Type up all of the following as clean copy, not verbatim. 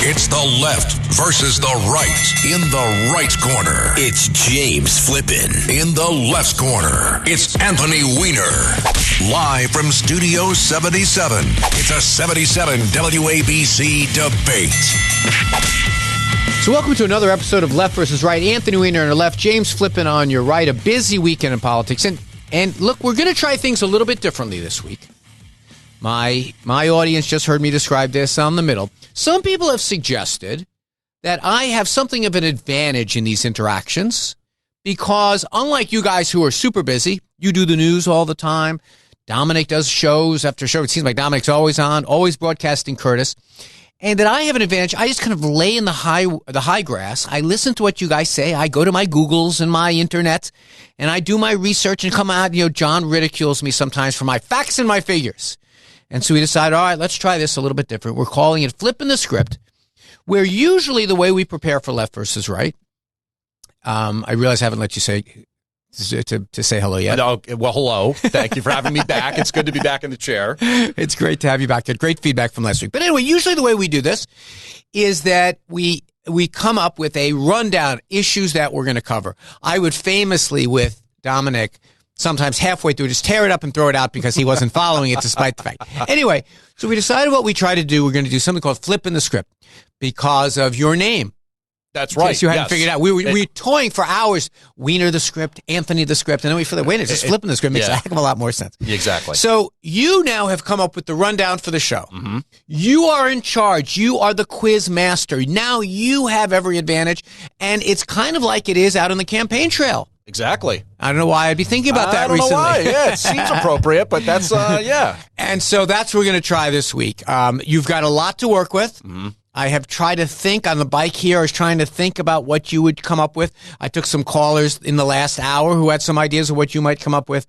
It's the left versus the right. In the right corner, it's James Flippin. In the left corner, it's Anthony Weiner. Live from Studio 77, it's a 77 WABC debate. So welcome to another episode of Left versus Right. Anthony Weiner on your left, James Flippin on your right. A busy weekend in politics. And look, we're going to try things a little bit differently this week. My audience just heard me describe this on the middle. Some people have suggested that I have something of an advantage in these interactions because unlike you guys who are super busy, you do the news all the time. Dominic does shows after show. It seems like Dominic's always on, always broadcasting Curtis. And that I have an advantage. I just kind of lay in the high grass. I listen to what you guys say. I go to my Googles and my internet, and I do my research and come out. John ridicules me sometimes for my facts and my figures. And so we decided, all right, let's try this a little bit different. We're calling it Flippin' the Script, where usually the way we prepare for Left versus Right, I realize I haven't let you say to say hello yet. No, well, hello. Thank you for having me back. It's good to be back in the chair. It's great to have you back. Great feedback from last week. But anyway, usually the way we do this is that we come up with a rundown, issues that we're going to cover. I would famously, with Dominic, sometimes halfway through, just tear it up and throw it out because he wasn't following it despite the fact. Anyway, so we decided what we try to do. We're going to do something called Flippin' the Script because of your name. That's right. In case you hadn't figured out. We were toying for hours. Weiner the script, Anthony the script, and then we feel like, wait a minute, just flipping the script makes a heck of a lot more sense. Exactly. So you now have come up with the rundown for the show. Mm-hmm. You are in charge. You are the quiz master. Now you have every advantage, and it's kind of like it is out on the campaign trail. Exactly. I don't know why I'd be thinking about that recently. I don't know why. Yeah, it seems appropriate, but that's, yeah. And so that's what we're going to try this week. You've got a lot to work with. Mm-hmm. I have tried to think on the bike here. I was trying to think about what you would come up with. I took some callers in the last hour who had some ideas of what you might come up with.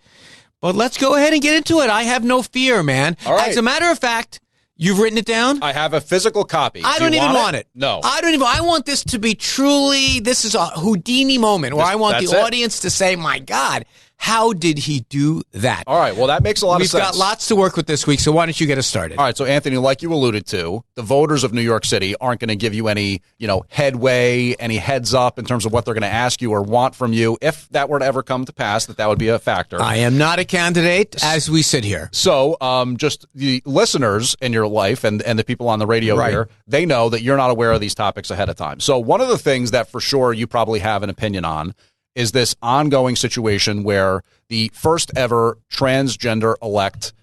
But let's go ahead and get into it. I have no fear, man. All right. As a matter of fact, you've written it down? I have a physical copy. I don't even want it. No. I want this to be truly, this is a Houdini moment where I want the audience to say, my God, how did he do that? All right. Well, that makes a lot of sense. We've got lots to work with this week, so why don't you get us started? All right. So, Anthony, like you alluded to, the voters of New York City aren't going to give you any, headway, any heads up in terms of what they're going to ask you or want from you. If that were to ever come to pass, that would be a factor. I am not a candidate as we sit here. So, just the listeners in your life and the people on the radio here, they know that you're not aware of these topics ahead of time. So, one of the things that for sure you probably have an opinion on is this ongoing situation where the first ever transgender elect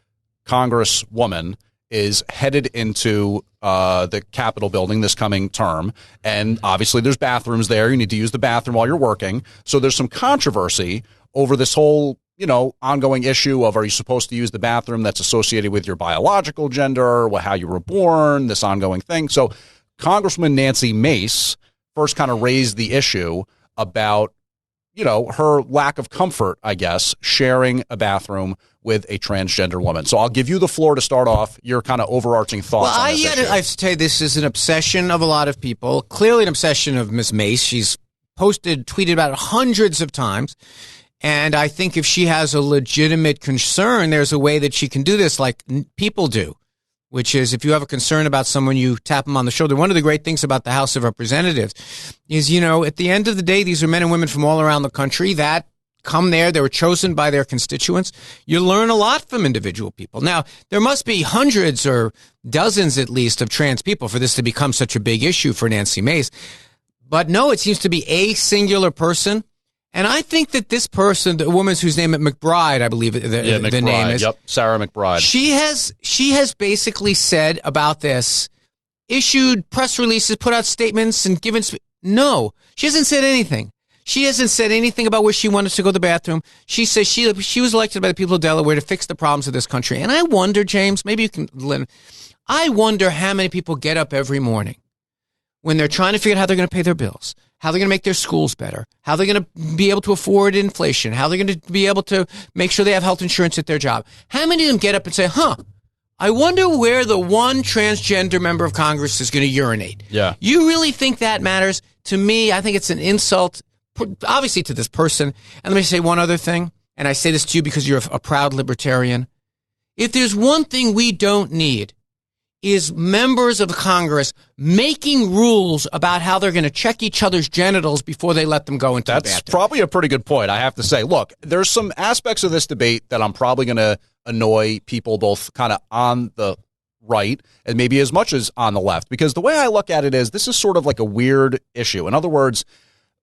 congresswoman is headed into the Capitol building this coming term. And obviously there's bathrooms there. You need to use the bathroom while you're working. So there's some controversy over this whole, ongoing issue of, are you supposed to use the bathroom that's associated with your biological gender, how you were born, this ongoing thing. So Congresswoman Nancy Mace first kind of raised the issue about her lack of comfort, I guess, sharing a bathroom with a transgender woman. So I'll give you the floor to start off your kind of overarching thoughts on this issue. I have to tell you, this is an obsession of a lot of people, clearly an obsession of Ms. Mace. She's tweeted about it hundreds of times. And I think if she has a legitimate concern, there's a way that she can do this like people do, which is if you have a concern about someone, you tap them on the shoulder. One of the great things about the House of Representatives is, at the end of the day, these are men and women from all around the country that come there. They were chosen by their constituents. You learn a lot from individual people. Now, there must be hundreds or dozens at least of trans people for this to become such a big issue for Nancy Mace. But no, it seems to be a singular person. And I think that this person, the woman whose name is McBride, I believe the name is. Yep, Sarah McBride. She has basically said about this, issued press releases, put out statements, and given. No, she hasn't said anything. She hasn't said anything about where she wanted to go to the bathroom. She says she was elected by the people of Delaware to fix the problems of this country. And I wonder, James, maybe you can. I wonder how many people get up every morning when they're trying to figure out how they're going to pay their bills, how they're going to make their schools better, how they're going to be able to afford inflation, how they're going to be able to make sure they have health insurance at their job. How many of them get up and say, I wonder where the one transgender member of Congress is going to urinate? Yeah. You really think that matters? To me, I think it's an insult, obviously, to this person. And let me say one other thing, and I say this to you because you're a proud libertarian. If there's one thing we don't need, is members of Congress making rules about how they're going to check each other's genitals before they let them go into the bathroom. That's probably a pretty good point, I have to say. Look, there's some aspects of this debate that I'm probably going to annoy people both kind of on the right and maybe as much as on the left, because the way I look at it is this is sort of like a weird issue. In other words,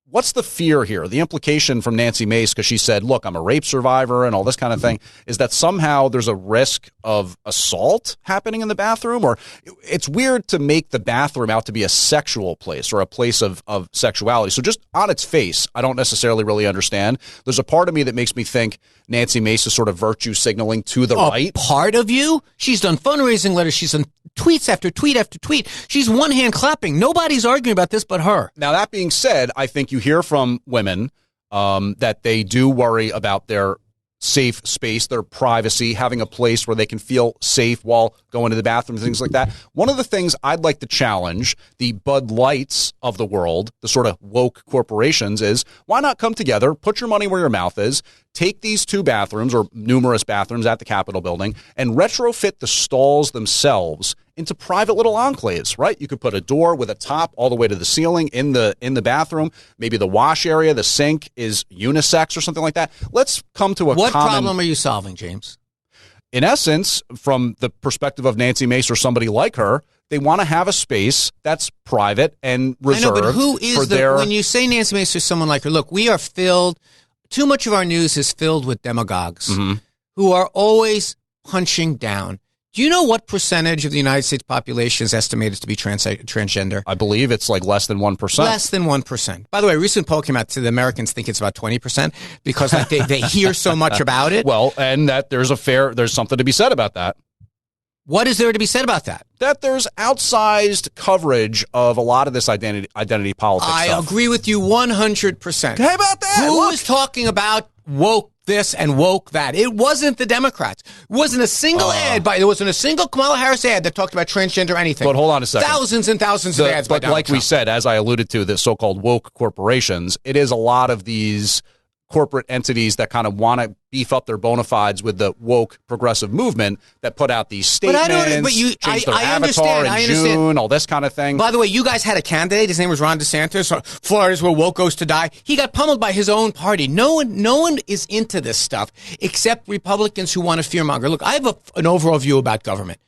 what's the fear here? The implication from Nancy Mace, because she said, look, I'm a rape survivor and all this kind of thing, is that somehow there's a risk of assault happening in the bathroom? Or it's weird to make the bathroom out to be a sexual place or a place of sexuality. So just on its face, I don't necessarily really understand. There's a part of me that makes me think Nancy Mace is sort of virtue signaling to the right. Part of you? She's done fundraising letters. She's done tweets after tweet after tweet. She's one hand clapping. Nobody's arguing about this but her. Now, that being said, I think you hear from women that they do worry about their safe space, their privacy, having a place where they can feel safe while going to the bathroom, things like that. One of the things I'd like to challenge the Bud Lights of the world, the sort of woke corporations, is why not come together, put your money where your mouth is, take these two bathrooms or numerous bathrooms at the Capitol building and retrofit the stalls themselves into private little enclaves, right? You could put a door with a top all the way to the ceiling in the bathroom. Maybe the wash area, the sink is unisex or something like that. Let's come to What problem are you solving, James? In essence, from the perspective of Nancy Mace or somebody like her, they want to have a space that's private and reserved. I know, but who is when you say Nancy Mace or someone like her, look, we are filled, too much of our news is filled with demagogues who are always punching down. Do you know what percentage of the United States population is estimated to be transgender? I believe it's like less than 1%. Less than 1%. By the way, a recent poll came out to the Americans think it's about 20% because like they hear so much about it. Well, and that there's something to be said about that. What is there to be said about that? That there's outsized coverage of a lot of this identity politics I stuff. agree with you 100%. How about that? Who is talking about woke this and woke that? It wasn't the Democrats. It wasn't a single there wasn't a single Kamala Harris ad that talked about transgender anything. But hold on a second. Thousands and thousands of ads by Donald like Trump. We said, as I alluded to, the so-called woke corporations, it is a lot of these corporate entities that kind of want to beef up their bona fides with the woke progressive movement that put out these statements, change their avatar in June, all this kind of thing. By the way, you guys had a candidate. His name was Ron DeSantis. Florida's where woke goes to die. He got pummeled by his own party. No one is into this stuff except Republicans who want to fearmonger. Look, I have an overall view about government.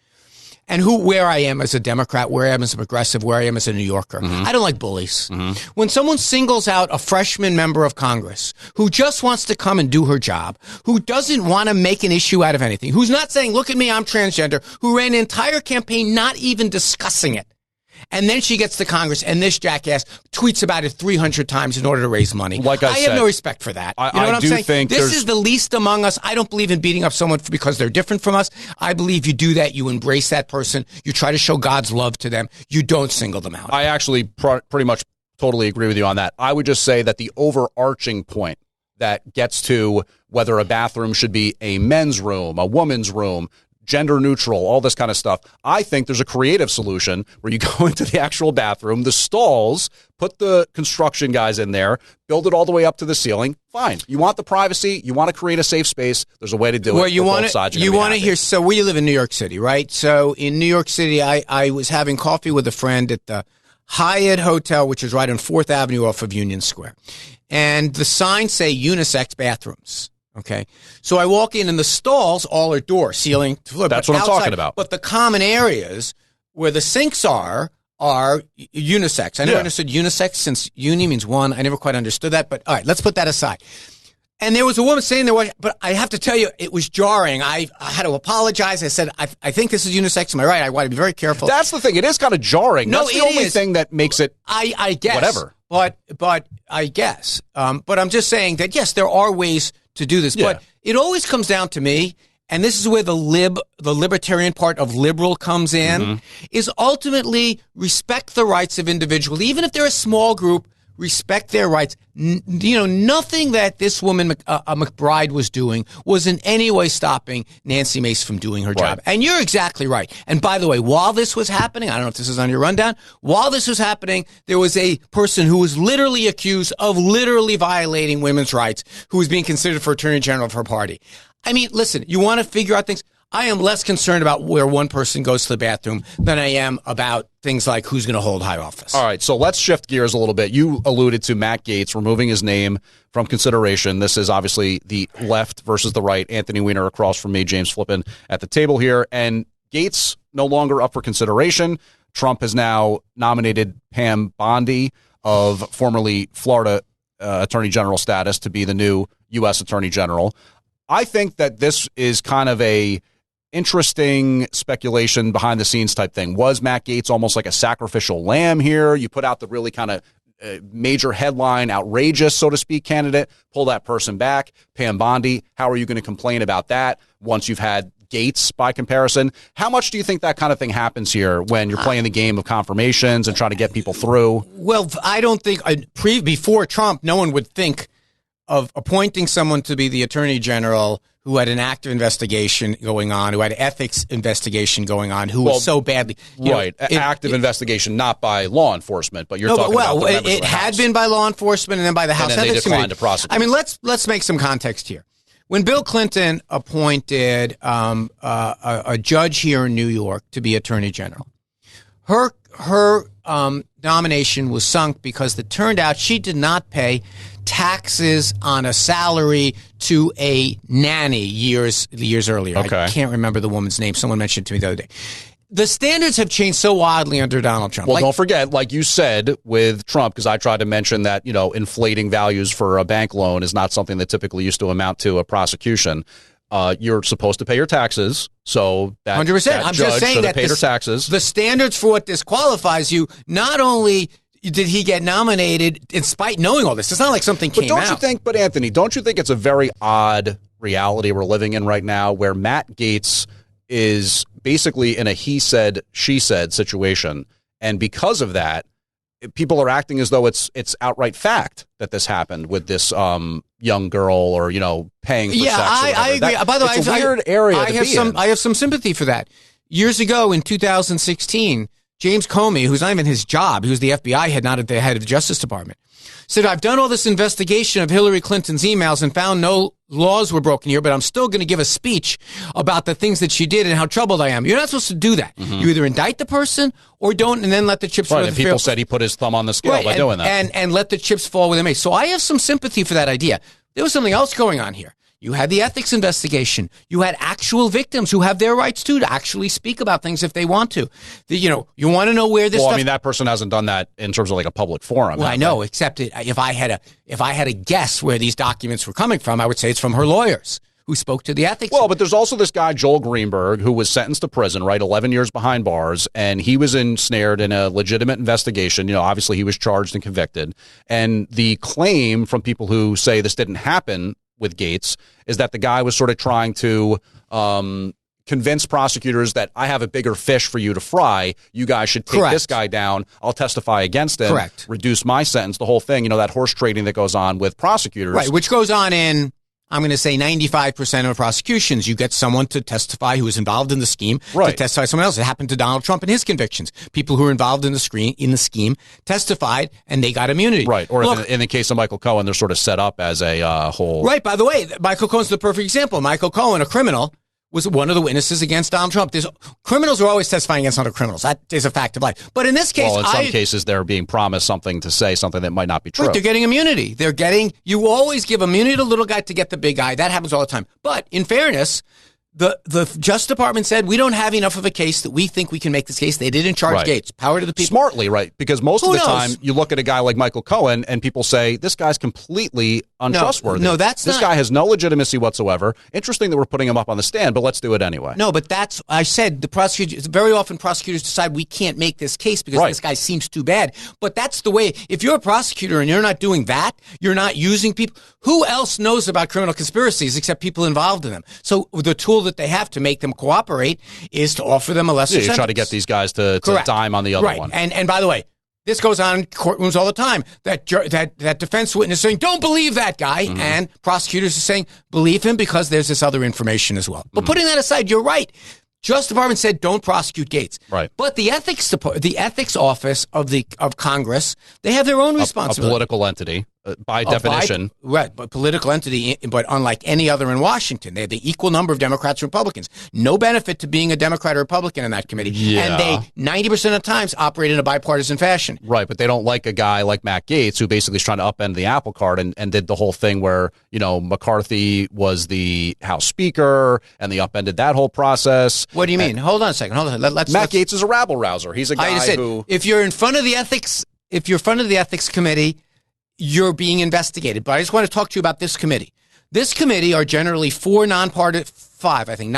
And where I am as a Democrat, where I am as a progressive, where I am as a New Yorker. I don't like bullies. When someone singles out a freshman member of Congress who just wants to come and do her job, who doesn't want to make an issue out of anything, who's not saying, look at me, I'm transgender, who ran an entire campaign not even discussing it, and then she gets to Congress, and this jackass tweets about it 300 times in order to raise money. Like I said, have no respect for that. You know what I'm saying? This is the least among us. I don't believe in beating up someone because they're different from us. I believe you do that. You embrace that person. You try to show God's love to them. You don't single them out. I actually pretty much totally agree with you on that. I would just say that the overarching point that gets to whether a bathroom should be a men's room, a woman's room, gender neutral, all this kind of stuff. I think there's a creative solution where you go into the actual bathroom, the stalls, put the construction guys in there, build it all the way up to the ceiling. Fine. You want the privacy. You want to create a safe space. There's a way to do it. You want to hear. So we live in New York City, right? So in New York City, I was having coffee with a friend at the Hyatt Hotel, which is right on 4th Avenue off of Union Square. And the signs say unisex bathrooms. Okay. So I walk in and the stalls all are door, ceiling, floor. That's what I'm talking about. But the common areas where the sinks are unisex. I never understood unisex since uni means one. I never quite understood that. But all right, let's put that aside. And there was a woman saying but I have to tell you, it was jarring. I had to apologize. I said, I think this is unisex. Am I right? I want to be very careful. That's the thing. It is kind of jarring. No, That's the only thing that makes it I guess. Whatever. But I guess. But I'm just saying that, yes, there are ways to do this. Yeah. But it always comes down to me, and this is where the libertarian part of liberal comes in, is ultimately respect the rights of individuals. Even if they're a small group, respect their rights. Nothing that this woman, McBride, was doing was in any way stopping Nancy Mace from doing her job. And you're exactly right. And by the way, while this was happening, I don't know if this is on your rundown, while this was happening, there was a person who was literally accused of literally violating women's rights, who was being considered for Attorney General of her party. I mean, listen, you want to figure out things. I am less concerned about where one person goes to the bathroom than I am about things like who's going to hold high office. All right, so let's shift gears a little bit. You alluded to Matt Gaetz removing his name from consideration. This is obviously the left versus the right. Anthony Weiner across from me, James Flippin at the table here. And Gaetz no longer up for consideration. Trump has now nominated Pam Bondi of formerly Florida Attorney General status to be the new U.S. Attorney General. I think that this is kind of a interesting speculation behind the scenes type thing. Was Matt Gaetz almost like a sacrificial lamb here? You put out the really kind of major headline, outrageous, so to speak, candidate, pull that person back. Pam Bondi, how are you going to complain about that once you've had Gaetz by comparison? How much do you think that kind of thing happens here when you're playing the game of confirmations and trying to get people through? Well, I don't think before Trump, no one would think of appointing someone to be the attorney general who had an active investigation going on, who had ethics investigation going on, who was so badly active investigation, not by law enforcement, but you're talking about the members of the House. Had been by law enforcement and then by the House and then Ethics they declined Committee. to prosecute. I mean, let's make some context here. When Bill Clinton appointed a judge here in New York to be attorney general, her nomination was sunk because it turned out she did not pay taxes on a salary to a nanny years earlier. Okay. I can't remember the woman's name. Someone mentioned it to me the other day. The standards have changed so wildly under Donald Trump. Well, don't forget, like you said with Trump, because I tried to mention that, inflating values for a bank loan is not something that typically used to amount to a prosecution. You're supposed to pay your taxes, so that 100%. I'm just saying that paid her taxes. The standards for what disqualifies you, not only did he get nominated in spite knowing all this. It's not like something came out. But Anthony, don't you think it's a very odd reality we're living in right now where Matt Gaetz is basically in a he said, she said situation. And because of that, people are acting as though it's outright fact that this happened with this young girl or, paying for sex. Yeah, I agree. By the way, it's a weird area to be in. I have some sympathy for that. Years ago in 2016, James Comey, who's not even his job, he was the FBI head, not the head of the Justice Department, said, I've done all this investigation of Hillary Clinton's emails and found no laws were broken here, but I'm still going to give a speech about the things that she did and how troubled I am. You're not supposed to do that. Mm-hmm. You either indict the person or don't, and then let the chips fall. Right, and people said he put his thumb on the scale by doing that. And let the chips fall where they may. So I have some sympathy for that idea. There was something else going on here. You had the ethics investigation. You had actual victims who have their rights, too, to actually speak about things if they want to. You want to know where this stuff... Well, I mean, that person hasn't done that in terms of like a public forum. Well, I know, except if I had a guess where these documents were coming from, I would say it's from her lawyers who spoke to the ethics. Well, but there's also this guy, Joel Greenberg, who was sentenced to prison, right, 11 years behind bars, and he was ensnared in a legitimate investigation. Obviously he was charged and convicted. And the claim from people who say this didn't happen with Gaetz is that the guy was sort of trying to convince prosecutors that I have a bigger fish for you to fry. You guys should take this guy down. I'll testify against him. Correct. Reduce my sentence. The whole thing, that horse trading that goes on with prosecutors. Right, which goes on in, I'm going to say 95% of prosecutions. You get someone to testify who was involved in the scheme to testify someone else. It happened to Donald Trump and his convictions. People who were involved in the scheme testified and they got immunity. Right. Or in the case of Michael Cohen, they're sort of set up as a whole. Right. By the way, Michael Cohen's the perfect example. Michael Cohen, a criminal, was one of the witnesses against Donald Trump. Criminals are always testifying against other criminals. That is a fact of life. But in this case, in some cases, they're being promised something to say something that might not be true. Right, they're getting immunity. You always give immunity to the little guy to get the big guy. That happens all the time. But in fairness, the Justice Department said, we don't have enough of a case that we think we can make this case. They didn't charge Gaetz. Power to the people. Smartly, right? Because most of the time, you look at a guy like Michael Cohen and people say, this guy's completely untrustworthy. No, this guy has no legitimacy whatsoever. Interesting that we're putting him up on the stand, but let's do it anyway. No, but I said, the prosecutors, very often prosecutors decide we can't make this case because this guy seems too bad. But that's the way, if you're a prosecutor and you're not doing that, you're not using people, who else knows about criminal conspiracies except people involved in them? So the tool that they have to make them cooperate is to offer them a lesser sentence. You try to get these guys to dime on the other one. And by the way, this goes on in courtrooms all the time. That defense witness saying, don't believe that guy. Mm-hmm. And prosecutors are saying, believe him because there's this other information as well. But putting that aside, you're right. Justice Department said don't prosecute Gaetz. Right. But the ethics office of Congress, they have their own responsibility. A political entity, by definition. Right, but political entity, but unlike any other in Washington. They have the equal number of Democrats and Republicans. No benefit to being a Democrat or Republican in that committee. Yeah. And they, 90% of the times, operate in a bipartisan fashion. Right, but they don't like a guy like Matt Gaetz, who basically is trying to upend the apple cart and did the whole thing where, McCarthy was the House Speaker, and they upended that whole process. What do you mean? Hold on a second. Hold on. Matt Gaetz is a rabble-rouser. He's a guy who... If you're in front of the ethics committee, you're being investigated. But I just want to talk to you about this committee. This committee are generally five, I think,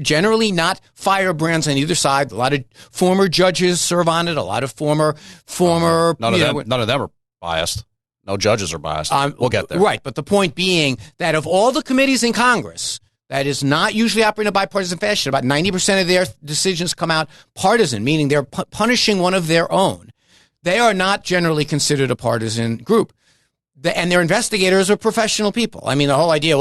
generally not firebrands on either side. A lot of former judges serve on it. A lot of former. None of them are biased. No judges are biased. We'll get there. Right, but the point being that of all the committees in Congress, that is not usually operating in a bipartisan fashion. About 90% of their decisions come out partisan, meaning they're punishing one of their own. They are not generally considered a partisan group. And their investigators are professional people. I mean, the whole idea,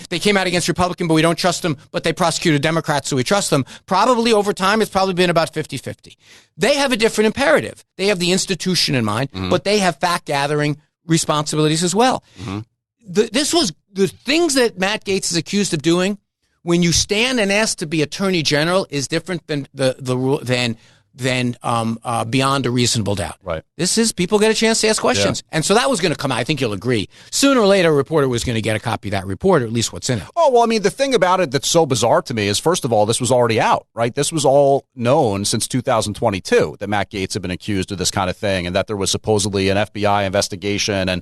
they came out against Republican, but we don't trust them, but they prosecuted Democrats, so we trust them. Probably over time, it's probably been about 50-50. They have a different imperative. They have the institution in mind, but they have fact-gathering responsibilities as well. The things that Matt Gaetz is accused of doing, when you stand and ask to be attorney general, is different than the rule than beyond a reasonable doubt. Right. This is people get a chance to ask questions. Yeah. And so that was going to come out. I think you'll agree. Sooner or later, a reporter was going to get a copy of that report, or at least what's in it. Oh, well, I mean, the thing about it that's so bizarre to me is, first of all, this was already out, right? This was all known since 2022, that Matt Gaetz had been accused of this kind of thing, and that there was supposedly an FBI investigation and,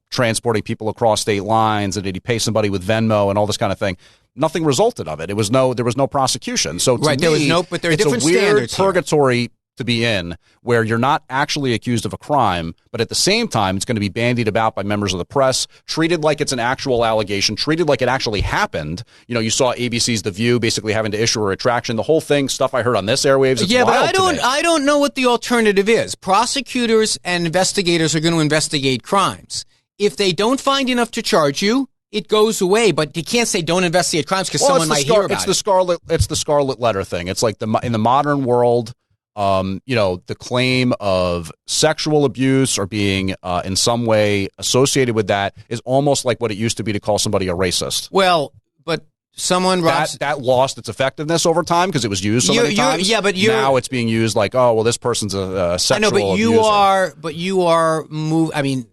transporting people across state lines, and did he pay somebody with Venmo and all this kind of thing. Nothing resulted of it. There was no prosecution. So to me, but there are different it's a weird standards purgatory here to be in, where you're not actually accused of a crime, but at the same time, it's going to be bandied about by members of the press, treated like it's an actual allegation, treated like it actually happened. You saw ABC's The View basically having to issue a retraction. The whole thing, stuff I heard on this airwaves. It's wild but I don't know what the alternative is. Prosecutors and investigators are going to investigate crimes. If they don't find enough to charge you, it goes away, but you can't say don't investigate crimes because someone might hear about it. It's the scarlet letter thing. It's like in the modern world, the claim of sexual abuse or being in some way associated with that is almost like what it used to be to call somebody a racist. Well, but someone that lost its effectiveness over time because it was used so many times. Yeah, but now it's being used like, oh, well, this person's a sexual. I know, but abuser. you are. I mean,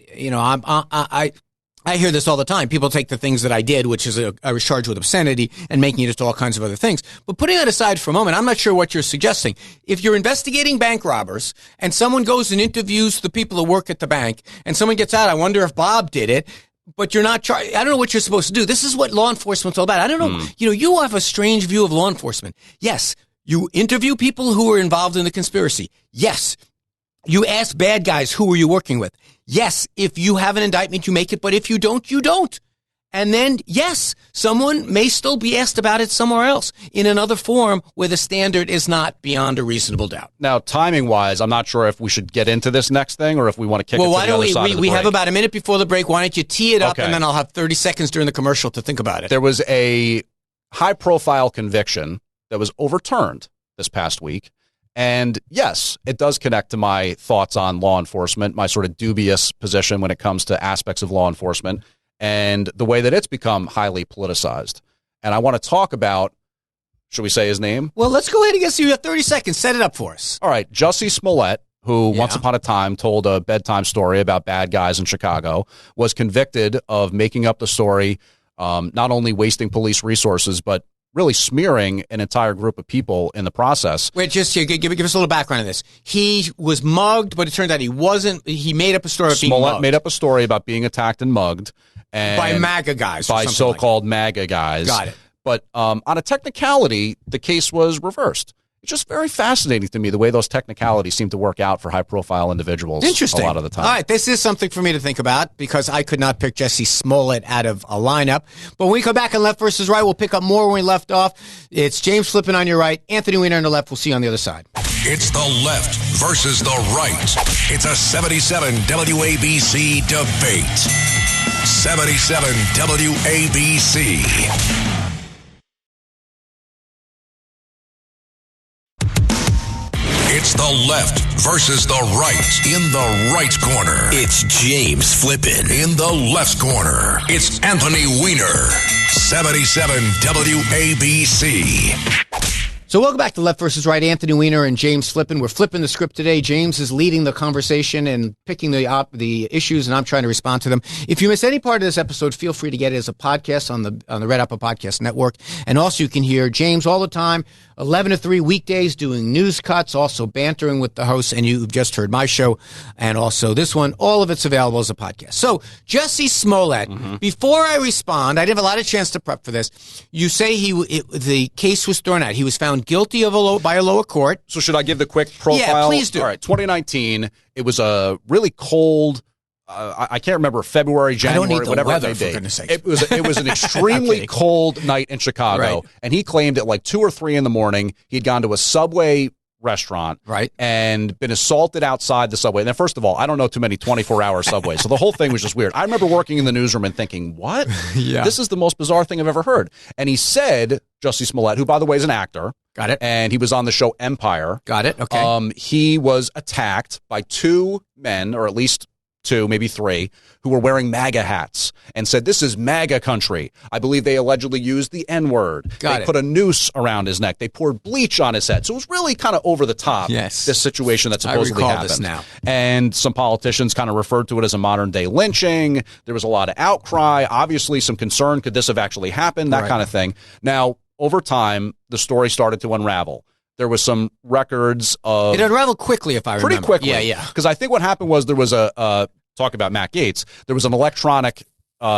I hear this all the time. People take the things that I did, which is I was charged with obscenity and making it into all kinds of other things. But putting that aside for a moment, I'm not sure what you're suggesting. If you're investigating bank robbers and someone goes and interviews the people who work at the bank and someone gets out, I wonder if Bob did it, but you're not charged. I don't know what you're supposed to do. This is what law enforcement's all about. I don't know. You have a strange view of law enforcement. Yes, you interview people who are involved in the conspiracy. Yes. You ask bad guys, who are you working with? Yes, if you have an indictment, you make it, but if you don't, you don't. And then, yes, someone may still be asked about it somewhere else in another forum where the standard is not beyond a reasonable doubt. Now, timing-wise, I'm not sure if we should get into this next thing or if we want to kick it to the other side of the break. We have about a minute before the break. Why don't you tee it up, and then I'll have 30 seconds during the commercial to think about it. There was a high-profile conviction that was overturned this past week. And yes, it does connect to my thoughts on law enforcement, my sort of dubious position when it comes to aspects of law enforcement and the way that it's become highly politicized. And I want to talk about, should we say his name? Well, let's go ahead and get you 30 seconds. Set it up for us. All right. Jussie Smollett, who once upon a time told a bedtime story about bad guys in Chicago, was convicted of making up the story, not only wasting police resources, but really smearing an entire group of people in the process. Wait, just give us a little background on this. He was mugged, but it turned out he wasn't. He made up a story about being mugged. Smollett made up a story about being attacked and mugged. And by MAGA guys. By so-called MAGA guys. Got it. But on a technicality, the case was reversed. It's just very fascinating to me the way those technicalities seem to work out for high-profile individuals a lot of the time. All right, this is something for me to think about because I could not pick Jussie Smollett out of a lineup. But when we come back on Left versus Right, we'll pick up more when we left off. It's James Flippin on your right, Anthony Weiner on the left. We'll see you on the other side. It's the left versus the right. It's a 77 WABC debate. 77 WABC. It's the left versus the right. In the right corner, it's James Flippin. In the left corner, it's Anthony Weiner. 77 WABC. So welcome back to Left versus Right. Anthony Weiner and James Flippin. We're flipping the script today. James is leading the conversation and picking the issues, and I'm trying to respond to them. If you miss any part of this episode, feel free to get it as a podcast on the Red Apple Podcast Network. And also you can hear James all the time, 11 to 3 weekdays, doing news cuts, also bantering with the hosts. And you've just heard my show and also this one. All of it's available as a podcast. So Jussie Smollett, before I respond, I didn't have a lot of chance to prep for this. You say the case was thrown out. He was found guilty by a lower court. So should I give the quick profile? Yeah, please do. All right, 2019, it was a really cold, I can't remember, February, January, whatever it may be. It was an extremely cold night in Chicago, and he claimed at like 2 or 3 in the morning, he'd gone to a Subway restaurant and been assaulted outside the Subway. And then, first of all, I don't know too many 24-hour Subways, so the whole thing was just weird. I remember working in the newsroom and thinking, what? This is the most bizarre thing I've ever heard. And he said, Jussie Smollett, who, by the way, is an actor. Got it. And he was on the show Empire. Got it. Okay. He was attacked by 2 men, or at least 2, maybe 3, who were wearing MAGA hats and said, this is MAGA country. I believe they allegedly used the N-word. They put a noose around his neck. They poured bleach on his head. So it was really kind of over the top, this situation that supposedly happened. This now. And some politicians kind of referred to it as a modern-day lynching. There was a lot of outcry, obviously some concern. Could this have actually happened? That kind of thing. Now, over time, the story started to unravel. There was some records of... It unraveled quickly, if I remember. Pretty quickly. Yeah. Because I think what happened was there was talk about Matt Gaetz, there was an electronic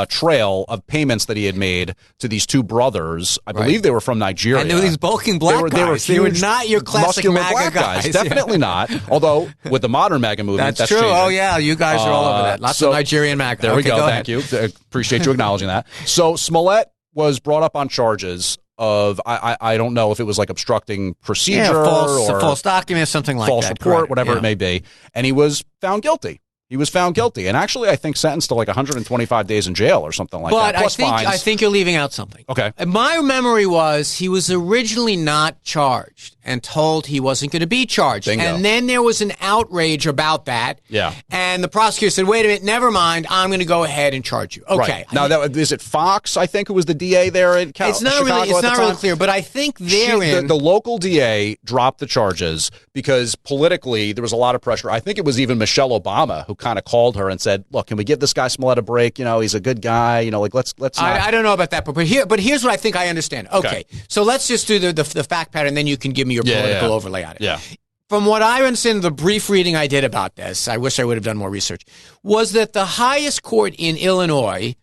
trail of payments that he had made to these 2 brothers. I believe they were from Nigeria. And they were these bulking black guys. They were not your classic MAGA black guys. Definitely not. Although, with the modern MAGA movement, that's true. changing. Oh, yeah. You guys are all over that. Lots of Nigerian MAGA. There we go. Thank you. Appreciate you acknowledging that. So Smollett was brought up on charges of, I don't know if it was like obstructing procedure or false document, something like false that. False report, whatever it may be. And he was found guilty. He was found guilty, and actually, I think sentenced to like 125 days in jail or something like that. Plus fines. I think you're leaving out something. Okay. My memory was he was originally not charged and told he wasn't going to be charged. Bingo. And then there was an outrage about that. Yeah. And the prosecutor said, wait a minute, never mind, I'm going to go ahead and charge you. Okay. Right. Now, is it Fox, I think, who was the DA there in Chicago? It's not really clear, but I think the local DA dropped the charges because politically there was a lot of pressure. I think it was even Michelle Obama who kind of called her and said, look, can we give this guy Smollett a break? You know, he's a good guy. You know, like let's not. I don't know about that, but here's what I think I understand. Okay. So let's just do the fact pattern, then you can give me your political overlay on it. Yeah. From what I understand, the brief reading I did about this, I wish I would have done more research, was that the highest court in Illinois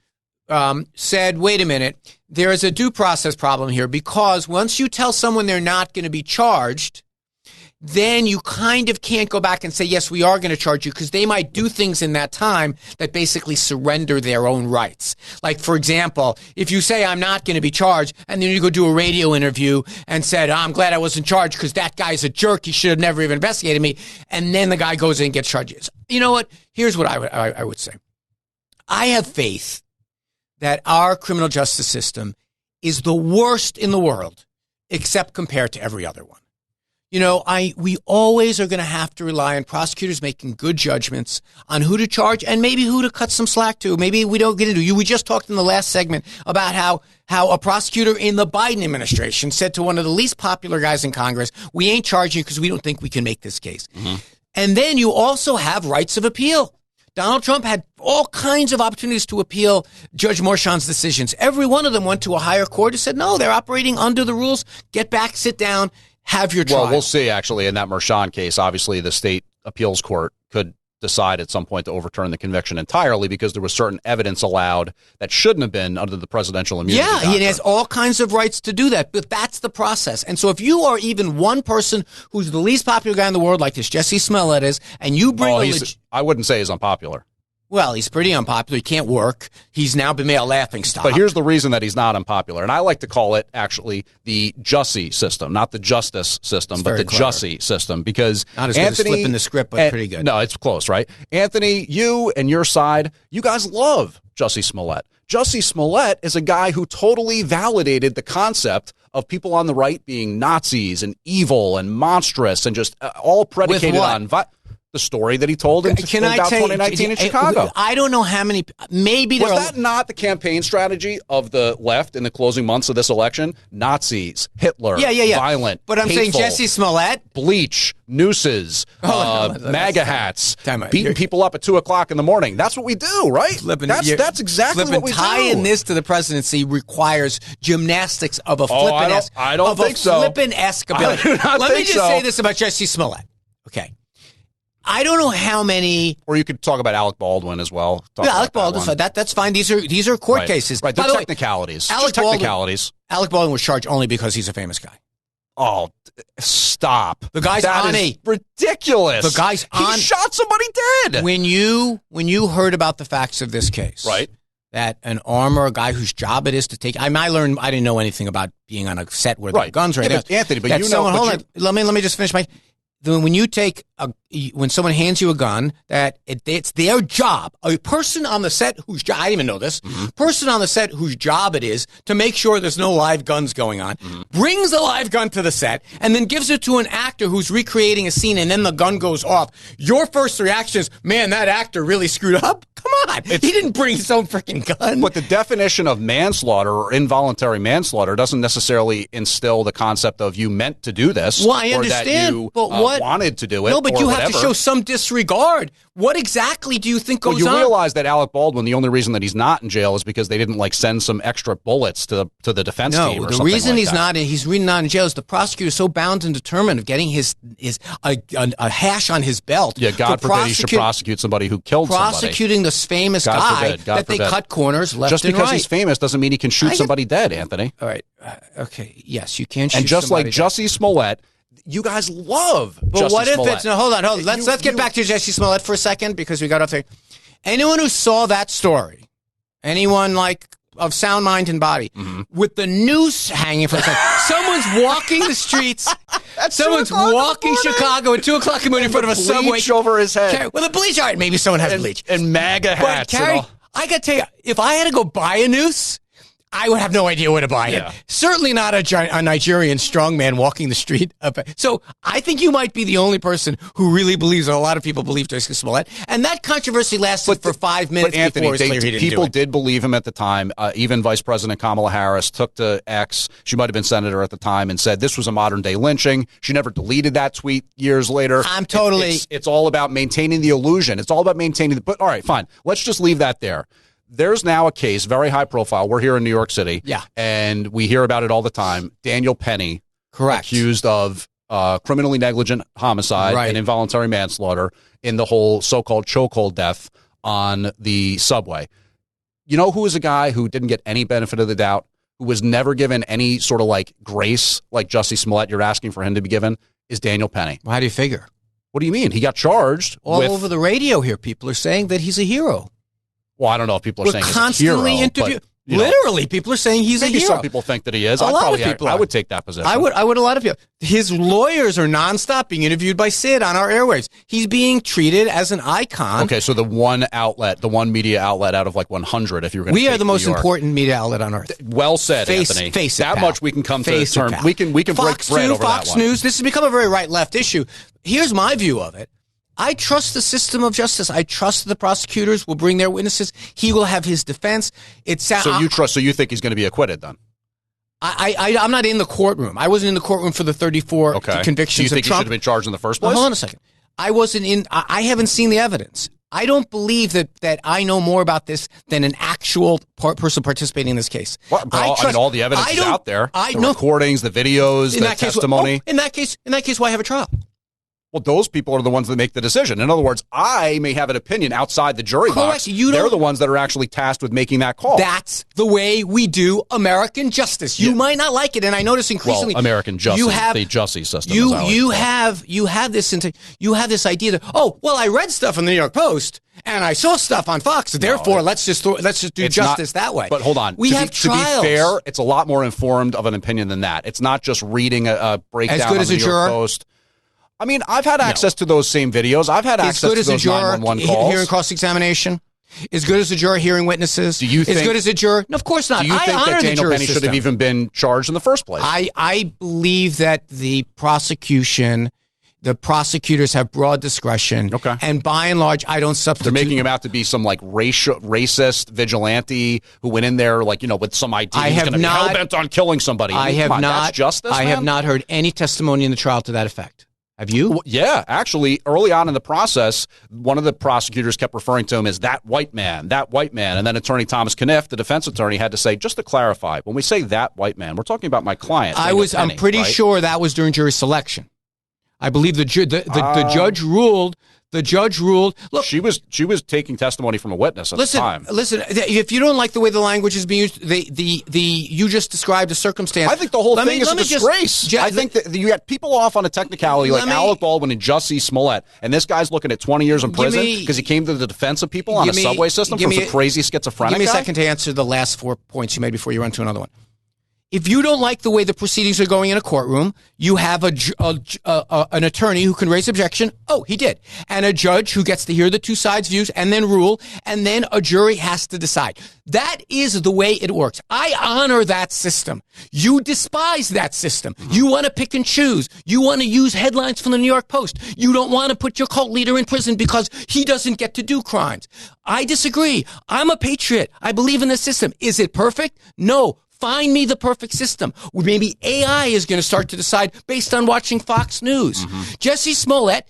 said, wait a minute, there is a due process problem here because once you tell someone they're not going to be charged, then you kind of can't go back and say, yes, we are going to charge you, because they might do things in that time that basically surrender their own rights. Like, for example, if you say, I'm not going to be charged, and then you go do a radio interview and said, I'm glad I wasn't charged because that guy's a jerk. He should have never even investigated me. And then the guy goes in and gets charged. You know what? Here's what I would say. I have faith that our criminal justice system is the worst in the world, except compared to every other one. You know, we always are going to have to rely on prosecutors making good judgments on who to charge and maybe who to cut some slack to. Maybe we don't get into you. We just talked in the last segment about how a prosecutor in the Biden administration said to one of the least popular guys in Congress, we ain't charging you because we don't think we can make this case. Mm-hmm. And then you also have rights of appeal. Donald Trump had all kinds of opportunities to appeal Judge Merchan's decisions. Every one of them went to a higher court and said, no, they're operating under the rules. Get back, sit down. Have your trial. Well, we'll see, actually, in that Merchan case. Obviously, the state appeals court could decide at some point to overturn the conviction entirely because there was certain evidence allowed that shouldn't have been under the presidential immunity doctrine. He has all kinds of rights to do that, but that's the process. And so if you are even one person who's the least popular guy in the world, like this Jussie Smollett is, and you bring I wouldn't say he's unpopular. Well, he's pretty unpopular. He can't work. He's now been made a laughingstock. But here's the reason that he's not unpopular. And I like to call it, actually, the Jussie system, not the justice system, but the Jussie system. Because not as good as flipping the script, but pretty good. No, it's close, right? Anthony, you and your side, you guys love Jussie Smollett. Jussie Smollett is a guy who totally validated the concept of people on the right being Nazis and evil and monstrous and just all predicated on the story that he told about 2019 in Chicago. I don't know how many. Maybe was that not the campaign strategy of the left in the closing months of this election? Nazis, Hitler, violent, But I'm hateful, saying Jesse Smollett, bleach, nooses, MAGA hats, beating people up at 2:00 in the morning. That's what we do, right? That's exactly what we do. Tying this to the presidency requires gymnastics of a Flippin-esque. I don't think so. Flippin-esque ability. Let me just say this about Jesse Smollett. Okay. I don't know how many. Or you could talk about Alec Baldwin as well. Alec Baldwin. That's fine. These are court cases. Right. They're technicalities. Alec Baldwin was charged only because he's a famous guy. Oh, stop! The guy's that is ridiculous. The guy's he shot somebody dead. When you heard about the facts of this case, right? That an armor, a guy whose job it is to take. I learned. I didn't know anything about being on a set where there are guns right now. Anthony, but you know. Hold on. Let me just finish my. When someone hands you a gun, that it's their job. A person on the set whose job, I didn't even know this, person on the set whose job it is to make sure there's no live guns going on, brings a live gun to the set, and then gives it to an actor who's recreating a scene, and then the gun goes off. Your first reaction is, man, that actor really screwed up? Come on. He didn't bring his own freaking gun. But the definition of manslaughter or involuntary manslaughter doesn't necessarily instill the concept of you meant to do this. Well, I understand, or that you but what wanted to do it. No, but you whatever. Have to show some disregard. What exactly do you think goes on? Well, you realize that Alec Baldwin, the only reason that he's not in jail is because they didn't send some extra bullets to the defense team. No, the reason he's not in jail is the prosecutor is so bound and determined of getting a hash on his belt. Yeah, God forbid he should prosecute somebody who killed somebody. Prosecuting this famous guy that they cut corners left just and right. Just because he's famous doesn't mean he can shoot somebody dead, Anthony. All right. Okay. Yes, you can shoot somebody dead. And just like Jussie Smollett, you guys love Jussie Smollett. But what if it's... No, hold on. Let's get back to Jussie Smollett for a second because we got off there. Anyone who saw that story, anyone of sound mind and body, with the noose hanging from the side, someone's walking the streets, someone's walking Chicago at 2:00 in the morning in front of a subway. Bleach over his head. Well, the bleach, all right, maybe someone has bleach. And MAGA hats. But, I got to tell you, if I had to go buy a noose, I would have no idea where to buy it. Certainly not a Nigerian strongman walking the street. So I think you might be the only person who really believes, a lot of people believe Jussie Smollett. And that controversy lasted for 5 minutes Anthony, before it was clear he didn't do it. People did believe him at the time. Even Vice President Kamala Harris took to X, she might have been senator at the time, and said this was a modern-day lynching. She never deleted that tweet years later. I'm totally... It's all about maintaining the illusion. It's all about maintaining the... But all right, fine. Let's just leave that there. There's now a case, very high profile. We're here in New York City. Yeah. And we hear about it all the time. Daniel Penny. Correct. Accused of criminally negligent homicide and involuntary manslaughter in the whole so-called chokehold death on the subway. You know who is a guy who didn't get any benefit of the doubt, who was never given any sort of grace like Jussie Smollett you're asking for him to be given, is Daniel Penny. Well, how do you figure? What do you mean? He got charged all over the radio here. People are saying that he's a hero. Well, I don't know if people are saying he's a hero. Constantly interviewed. Literally, people are saying he's a hero. Some people think that he is. A lot of people. I would take that position. I would. A lot of people. His lawyers are nonstop being interviewed by Sid on our airwaves. He's being treated as an icon. Okay, so the one media outlet out of 100, if you're going to. We are the most important media outlet on earth. Well said, Anthony. Face it, that pal. much we can come to terms. We can break bread over that one. Fox News. This has become a very right-left issue. Here's my view of it. I trust the system of justice. I trust the prosecutors will bring their witnesses. He will have his defense. So you think he's going to be acquitted then? I'm not in the courtroom. I wasn't in the courtroom for the 34 convictions of Trump. Do you think he should have been charged in the first place? Hold on a second. I haven't seen the evidence. I don't believe that I know more about this than an actual person participating in this case. Well, all the evidence is out there. The recordings, the videos, the testimony. In that case, why have a trial? Well, those people are the ones that make the decision. In other words, I may have an opinion outside the jury box. They're the ones that are actually tasked with making that call. That's the way we do American justice. You might not like it, and I notice increasingly American justice, the Jussie system. You have this idea that I read stuff in the New York Post and I saw stuff on Fox. Therefore, let's just do justice that way. But hold on, we have trials. To be fair, it's a lot more informed of an opinion than that. It's not just reading a breakdown as good as on the New York Post. I mean, I've had access to those same videos. I've had access to those 911 calls. Hearing cross-examination. As good as a juror hearing witnesses? Do you think, as good as a juror? No, of course not. Do you think that Daniel Penny should have even been charged in the first place? I believe that the prosecutors have broad discretion. Okay. And by and large, I don't substitute. They're making him out to be some like racist vigilante who went in there with some idea he's going to be hell-bent on killing somebody. That's justice, I have not heard any testimony in the trial to that effect. Have you? Well, yeah, actually, early on in the process, one of the prosecutors kept referring to him as that white man, and then Attorney Thomas Kniff, the defense attorney, had to say, just to clarify, when we say that white man, we're talking about my client. I'm pretty sure that was during jury selection. I believe the judge ruled. The judge ruled. Look, she was taking testimony from a witness at the time. Listen. If you don't like the way the language is being used, you just described a circumstance. I think the whole thing is a disgrace. I think that you got people off on a technicality like Alec Baldwin and Jussie Smollett, and this guy's looking at 20 years in prison because he came to the defense of people on a subway system from some crazy schizophrenic. Give me a guy? second to answer the last 4 points you made before you run to another one. If you don't like the way the proceedings are going in a courtroom, you have an attorney who can raise objection. Oh, he did. And a judge who gets to hear the two sides' views and then rule, and then a jury has to decide. That is the way it works. I honor that system. You despise that system. You want to pick and choose. You want to use headlines from the New York Post. You don't want to put your cult leader in prison because he doesn't get to do crimes. I disagree. I'm a patriot. I believe in the system. Is it perfect? No. Find me the perfect system. Maybe AI is going to start to decide based on watching Fox News. Jussie Smollett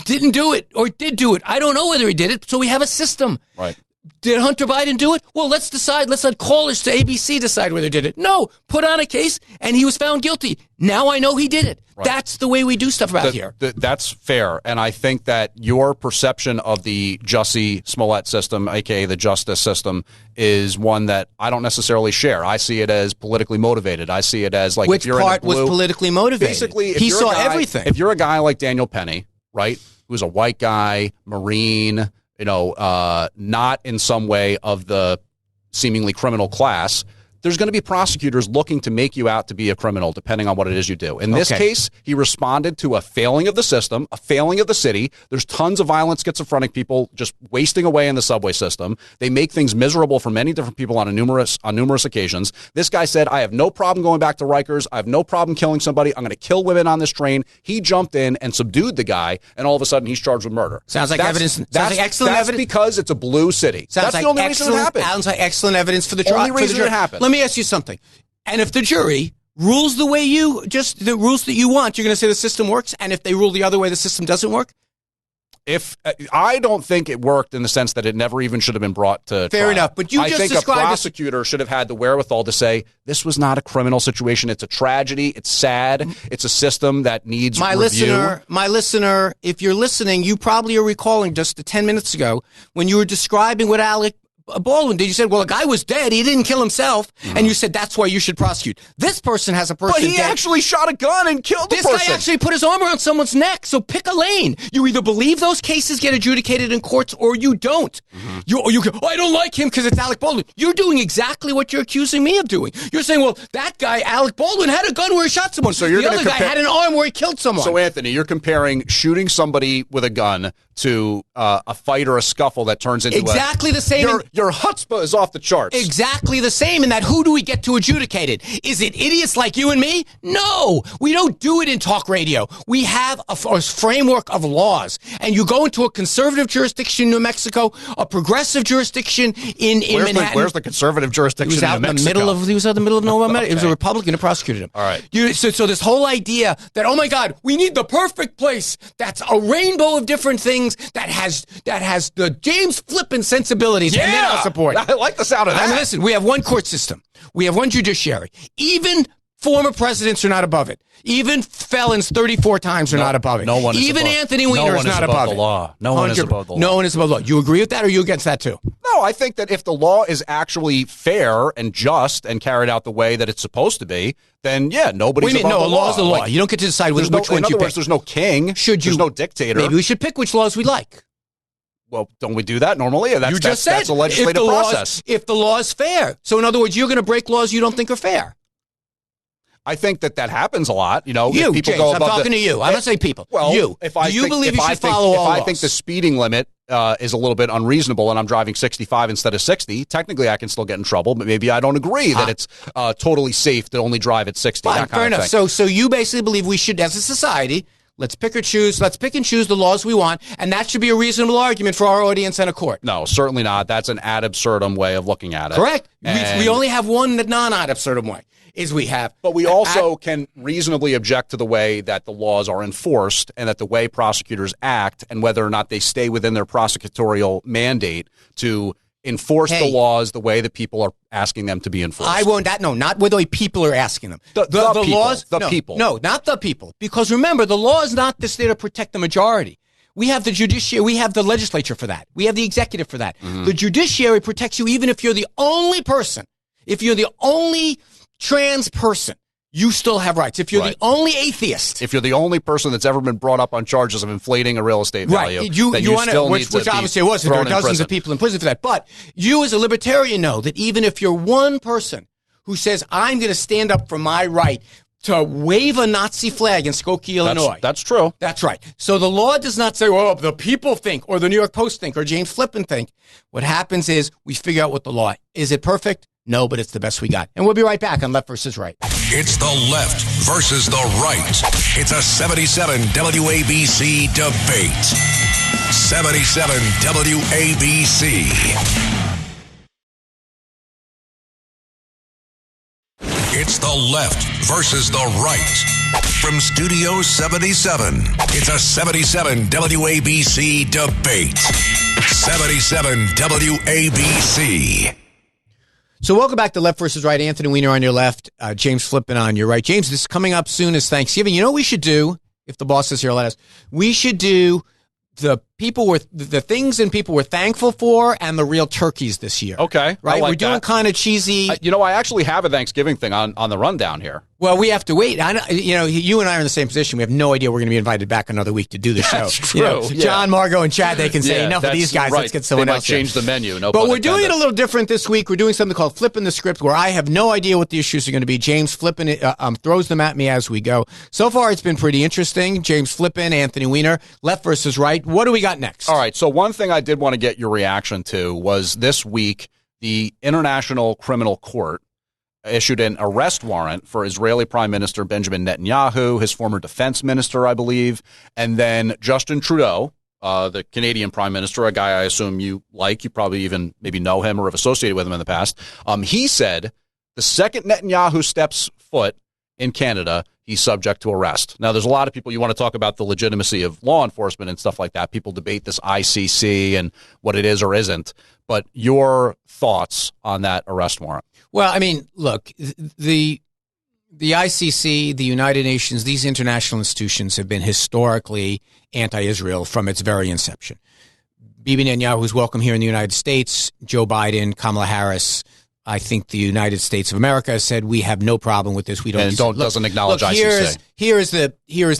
didn't do it or did do it. I don't know whether he did it, so we have a system. Right. Did Hunter Biden do it? Well, let's decide. Let's let callers to ABC decide whether he did it. No, put on a case, and he was found guilty. Now I know he did it. Right. That's the way we do stuff around here. That's fair, and I think that your perception of the Jussie Smollett system, a.k.a. the justice system, is one that I don't necessarily share. I see it as politically motivated. I see it as like which part was politically motivated? Basically, he saw everything. If you're a guy like Daniel Penny, right, who's a white guy, Marine, not in some way of the seemingly criminal class, there's going to be prosecutors looking to make you out to be a criminal, depending on what it is you do. In this case, he responded to a failing of the system, a failing of the city. There's tons of violent schizophrenic people just wasting away in the subway system. They make things miserable for many different people on numerous occasions. This guy said, I have no problem going back to Rikers. I have no problem killing somebody. I'm going to kill women on this train. He jumped in and subdued the guy, and all of a sudden he's charged with murder. Sounds like evidence. Sounds like excellent evidence. That's because it's a blue city. That's the only reason it happened. Sounds like excellent evidence for the trial. Only reason it happened. Let me ask you something. And if the jury rules the way the rules that you want, you're going to say the system works? And if they rule the other way, the system doesn't work? If I don't think it worked in the sense that it never even should have been brought to fair trial. enough, but I think a prosecutor should have had the wherewithal to say this was not a criminal situation. It's a tragedy. It's sad. It's a system that needs review. My listener, if you're listening, you probably are recalling just 10 minutes ago when you were describing what Alec Baldwin did. You said, well, the guy was dead. He didn't kill himself. And you said, that's why you should prosecute. This person has a person But he dead. Actually shot a gun and killed the person. This guy actually put his arm around someone's neck. So pick a lane. You either believe those cases get adjudicated in courts or you don't. You go, I don't like him because it's Alec Baldwin. You're doing exactly what you're accusing me of doing. You're saying, well, that guy, Alec Baldwin, had a gun where he shot someone. So the other guy had an arm where he killed someone. So, Anthony, you're comparing shooting somebody with a gun to a fight or a scuffle that turns into exactly the same. Your chutzpah is off the charts. Exactly the same in that who do we get to adjudicate it? Is it idiots like you and me? No, we don't do it in talk radio. We have a framework of laws. And you go into a conservative jurisdiction in New Mexico, a progressive jurisdiction in Manhattan. Where's the conservative jurisdiction in New Mexico? He was out in the middle of nowhere. Okay. It was a Republican who prosecuted him. All right. So this whole idea that, oh my God, we need the perfect place that's a rainbow of different things that has the James Flippin sensibilities. Yeah. And then I'll support. I like the sound of that. I mean, listen, we have one court system. We have one judiciary. Even former presidents are not above it. Even felons 34 times are not above it. No one is Even above, Anthony Weiner is not above the it. law. No one is above the law. No one is above the law. You agree with that, or are you against that too? No, I think that if the law is actually fair and just and carried out the way that it's supposed to be, then yeah, nobody's above the law. No, a law is the law. Like, you don't get to decide which ones you pick. In other words, there's no king. There's no dictator. Maybe we should pick which laws we like. Well, don't we do that normally? That's a legislative process. If the law is fair. So in other words, you're going to break laws you don't think are fair. I think that happens a lot. You know, you, people James, go I'm above talking to you. I'm not saying people. Well, you. If I Do you think, believe if you I should think, follow if all I laws? think the speeding limit is a little bit unreasonable and I'm driving 65 instead of 60, technically I can still get in trouble, but maybe I don't agree that it's totally safe to only drive at 60. Fine, that kind fair of enough. thing. So you basically believe we should, as a society, let's pick and choose the laws we want, and that should be a reasonable argument for our audience and a court. No, certainly not. That's an ad absurdum way of looking at it. Correct. We only have one non-ad absurdum way. But we also can reasonably object to the way that the laws are enforced and that the way prosecutors act and whether or not they stay within their prosecutorial mandate to enforce the laws the way that people are asking them to be enforced. I won't. Not whether the way people are asking them. The laws. People. No, not the people. Because remember, the law is not just there to protect the majority. We have the judiciary. We have the legislature for that. We have the executive for that. Mm-hmm. The judiciary protects you even if you're the only person. If you're the only trans person, you still have rights. If you're the only atheist, if you're the only person that's ever been brought up on charges of inflating a real estate value, which obviously it was. There are dozens of people in prison for that. But you, as a libertarian, know that even if you're one person who says, "I'm going to stand up for my right to wave a Nazi flag in Skokie, Illinois," that's true. That's right. So the law does not say, "Well, the people think," or the New York Post think, or James Flippin think. What happens is we figure out what the law is. It perfect? No, but it's the best we got. And we'll be right back on Left versus Right. It's the left versus the right. It's a 77 WABC debate. 77 WABC. It's the left versus the right. From Studio 77, it's a 77 WABC debate. 77 WABC. So welcome back to Left versus Right. Anthony Weiner on your left, James Flippin on your right. James, this is coming up soon as Thanksgiving. You know what we should do, if the boss is here, let us. We should do the things and people we're thankful for and the real turkeys this year. Okay. Right? Like we're doing kind of cheesy. I actually have a Thanksgiving thing on the rundown here. Well, we have to wait. You and I are in the same position. We have no idea we're going to be invited back another week to do the show. That's true. John, Margot, and Chad, they can say enough of these guys. Right. Let's get someone else. They might change the menu. But we're doing it a little different this week. We're doing something called Flipping the Script, where I have no idea what the issues are going to be. James Flippin throws them at me as we go. So far, it's been pretty interesting. James Flippin, Anthony Weiner, Left versus Right. What do we got next? All right. So one thing I did want to get your reaction to was this week, the International Criminal Court issued an arrest warrant for Israeli Prime Minister Benjamin Netanyahu, his former defense minister, I believe, and then Justin Trudeau, the Canadian Prime Minister, a guy I assume you like. You probably even maybe know him or have associated with him in the past. He said the second Netanyahu steps foot in Canada, he's subject to arrest. Now, there's a lot of people, you want to talk about the legitimacy of law enforcement and stuff like that. People debate this ICC and what it is or isn't. But your thoughts on that arrest warrant? Well, I mean, look, the ICC, the United Nations, these international institutions have been historically anti-Israel from its very inception. Bibi Netanyahu is welcome here in the United States. Joe Biden, Kamala Harris, I think the United States of America said we have no problem with this. We don't. And doesn't acknowledge ICC. Here is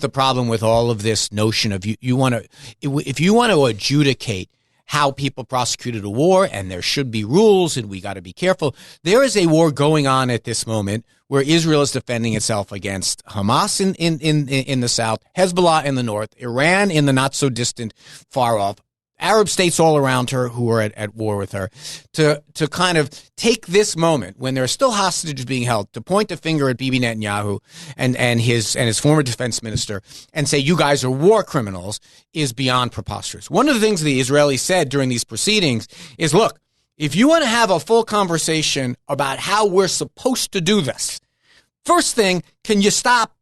the problem with all of this notion of if you want to adjudicate how people prosecuted a war, and there should be rules, and we got to be careful. There is a war going on at this moment where Israel is defending itself against Hamas in the south, Hezbollah in the north, Iran in the not so distant far off, Arab states all around her who are at war with her, to kind of take this moment when there are still hostages being held to point a finger at Bibi Netanyahu and his former defense minister and say, you guys are war criminals, is beyond preposterous. One of the things the Israelis said during these proceedings is, look, if you want to have a full conversation about how we're supposed to do this, first thing, can you stop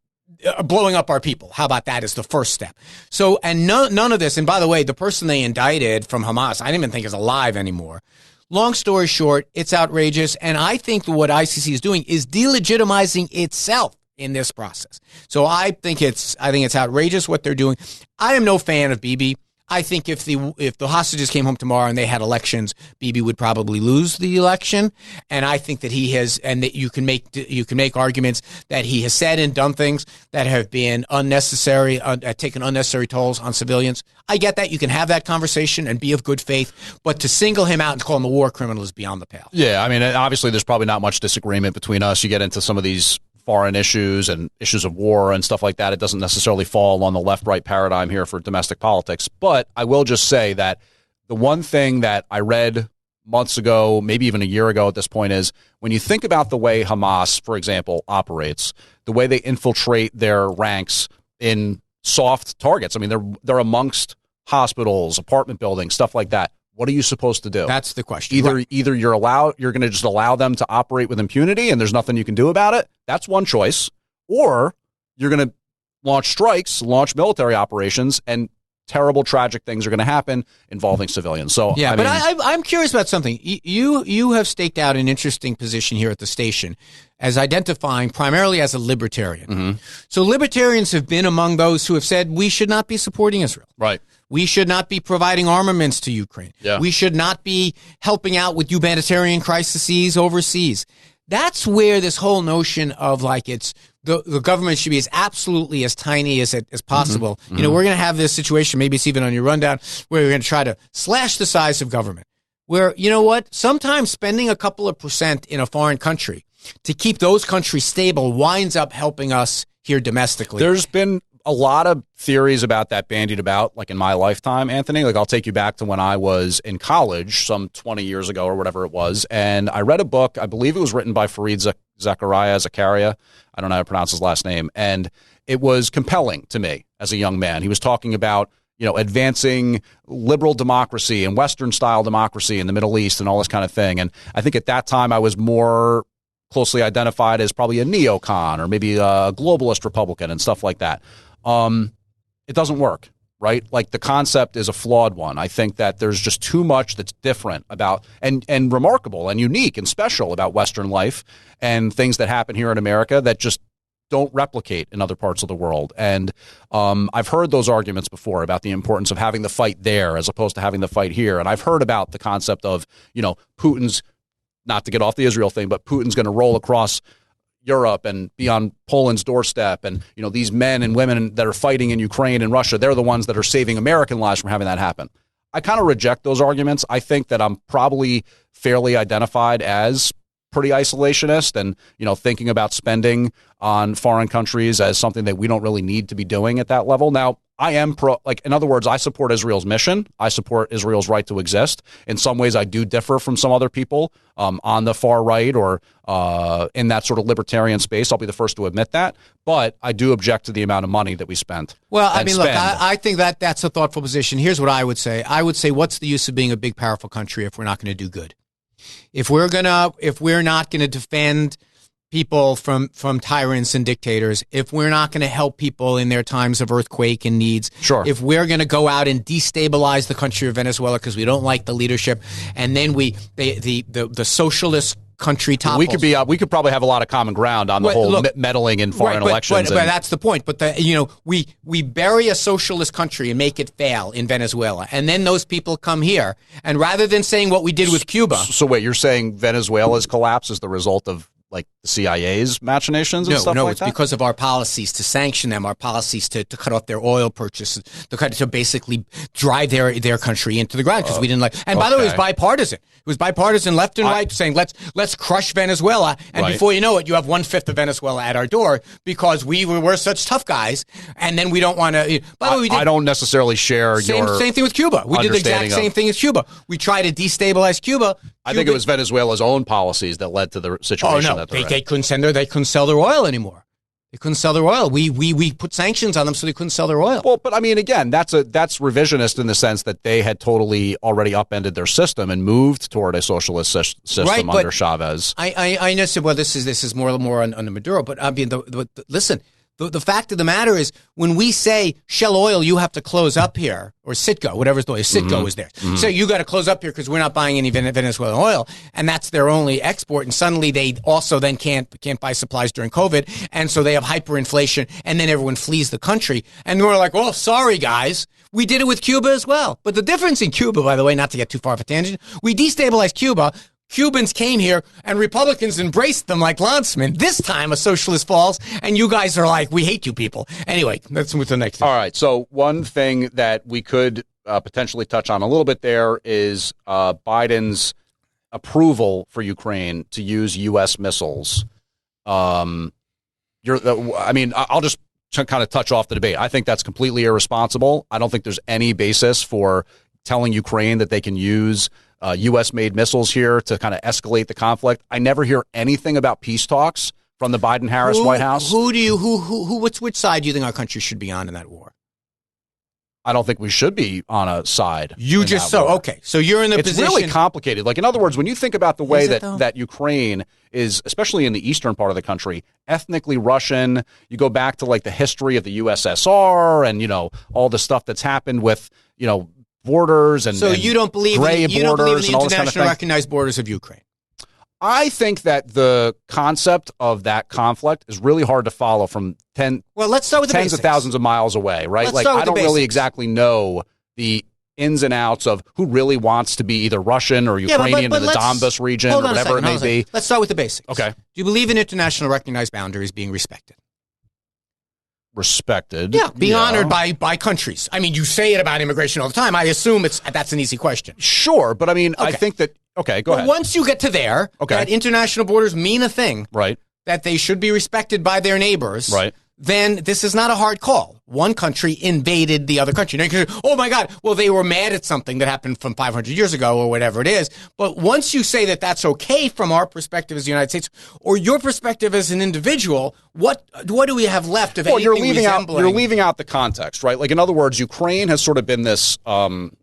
blowing up our people? How about that as the first step? So, and none of this, and by the way, the person they indicted from Hamas, I don't even think is alive anymore. Long story short, it's outrageous, and I think what ICC is doing is delegitimizing itself in this process. So I think it's outrageous what they're doing. I am no fan of Bibi. I think if the hostages came home tomorrow and they had elections, Bibi would probably lose the election. And I think that he has, and that you can make arguments that he has said and done things that have been unnecessary, taken unnecessary tolls on civilians. I get that. You can have that conversation and be of good faith, but to single him out and call him a war criminal is beyond the pale. Yeah, I mean, obviously there's probably not much disagreement between us. You get into some of these foreign issues and issues of war and stuff like that. It doesn't necessarily fall on the left-right paradigm here for domestic politics. But I will just say that the one thing that I read months ago, maybe even a year ago at this point, is when you think about the way Hamas, for example, operates, the way they infiltrate their ranks in soft targets. I mean, they're amongst hospitals, apartment buildings, stuff like that. What are you supposed to do? That's the question. Either you're going to just allow them to operate with impunity and there's nothing you can do about it. That's one choice. Or you're going to launch strikes, launch military operations, and terrible, tragic things are going to happen involving civilians. So yeah, but I'm curious about something. You have staked out an interesting position here at the station as identifying primarily as a libertarian. Mm-hmm. So libertarians have been among those who have said we should not be supporting Israel. Right. We should not be providing armaments to Ukraine. Yeah. We should not be helping out with humanitarian crises overseas. That's where this whole notion of like it's the government should be as absolutely as tiny as possible. Mm-hmm. You know, we're going to have this situation, maybe it's even on your rundown, where we're going to try to slash the size of government. Where, you know what, sometimes spending a couple of % in a foreign country to keep those countries stable winds up helping us here domestically. There's been a lot of theories about that bandied about, like in my lifetime, Anthony. Like I'll take you back to when I was in college, some 20 years ago or whatever it was, and I read a book. I believe it was written by Fareed Zakaria. I don't know how to pronounce his last name, and it was compelling to me as a young man. He was talking about, you know, advancing liberal democracy and Western style democracy in the Middle East and all this kind of thing. And I think at that time I was more closely identified as probably a neocon or maybe a globalist Republican and stuff like that. It doesn't work, right? Like the concept is a flawed one. I think that there's just too much that's different about and remarkable and unique and special about Western life and things that happen here in America that just don't replicate in other parts of the world. And I've heard those arguments before about the importance of having the fight there as opposed to having the fight here. And I've heard about the concept of, you know, Putin's, not to get off the Israel thing, but Putin's going to roll across Europe and be on Poland's doorstep. And, you know, these men and women that are fighting in Ukraine and Russia, they're the ones that are saving American lives from having that happen. I kind of reject those arguments. I think that I'm probably fairly identified as pretty isolationist and, you know, thinking about spending on foreign countries as something that we don't really need to be doing at that level. Now, I am in other words, I support Israel's mission. I support Israel's right to exist. In some ways, I do differ from some other people on the far right or in that sort of libertarian space. I'll be the first to admit that. But I do object to the amount of money that we spent. Well, I mean, look, I think that's a thoughtful position. Here's what I would say. I would say, what's the use of being a big, powerful country if we're not going to do good? If we're not going to defend people from tyrants and dictators, if we're not going to help people in their times of earthquake and needs, sure. If we're going to go out and destabilize the country of Venezuela because we don't like the leadership, and then the socialist country topples. We could probably have a lot of common ground on the whole meddling in foreign elections. But that's the point. But we bury a socialist country and make it fail in Venezuela, and then those people come here, and rather than saying what we did with Cuba. So wait, you're saying Venezuela's collapse is the result of like the CIA's machinations and stuff like that? No, it's because of our policies to sanction them, our policies to cut off their oil purchases, to basically drive their country into the ground because we didn't like. And by the way, it was bipartisan. It was bipartisan, left and right, saying let's crush Venezuela. And before you know it, you have 1/5 of Venezuela at our door because we're such tough guys. And then we don't want to. By the way, I don't necessarily share your same thing with Cuba. We did the exact same thing as Cuba. We tried to destabilize Cuba. I think it was Venezuela's own policies that led to the situation. Oh no, they couldn't sell their oil anymore. They couldn't sell their oil. We put sanctions on them so they couldn't sell their oil. Well, but I mean, again, that's revisionist in the sense that they had totally already upended their system and moved toward a socialist system under Chavez. I know. Well, this is more on Maduro. But I mean, listen. The fact of the matter is, when we say Shell Oil, you have to close up here, or Citgo, whatever's the way, Citgo is there. Mm-hmm. So you got to close up here because we're not buying any Venezuelan oil, and that's their only export. And suddenly they also then can't buy supplies during COVID, and so they have hyperinflation, and then everyone flees the country. And we're like, oh, sorry guys, we did it with Cuba as well. But the difference in Cuba, by the way, not to get too far off a tangent, we destabilized Cuba. Cubans came here and Republicans embraced them like Lanzmann. This time a socialist falls and you guys are like, we hate you people. Anyway, let's move to the next thing. All right. So one thing that we could potentially touch on a little bit there is Biden's approval for Ukraine to use U.S. missiles I'll just kind of touch off the debate. I think that's completely irresponsible. I don't think there's any basis for telling Ukraine that they can use U.S.-made missiles here to kind of escalate the conflict. I never hear anything about peace talks from the Biden-Harris White House. Which side do you think our country should be on in that war? I don't think we should be on a side. Okay. So you're in the position. It's really complicated. Like, in other words, when you think about the way that Ukraine is, especially in the eastern part of the country, ethnically Russian, you go back to like the history of the USSR and, all the stuff that's happened with, borders and so you don't believe gray in, you borders don't believe in the and all this kind of international thing. recognized borders of Ukraine. I think that the concept of that conflict is really hard to follow from let's start with the tens basics. of thousands of miles away, right? Let's start with I don't the really basics. exactly know the ins and outs of who really wants to be either Russian or Ukrainian in the Donbas region or whatever it may be. Let's start with the basics. Okay. Do you believe in international recognized boundaries being respected? Respected. Yeah, being honored by countries. I mean, you say it about immigration all the time. I assume that's an easy question. Sure, but I mean, I think that, go ahead. Once you get to there, that international borders mean a thing, right? That they should be respected by their neighbors, right? Then this is not a hard call. One country invaded the other country. Now you can say, oh my God, well, they were mad at something that happened from 500 years ago or whatever it is. But once you say that that's okay from our perspective as the United States or your perspective as an individual, what do we have left of anything resembling? You're leaving out the context, right? Like, in other words, Ukraine has sort of been this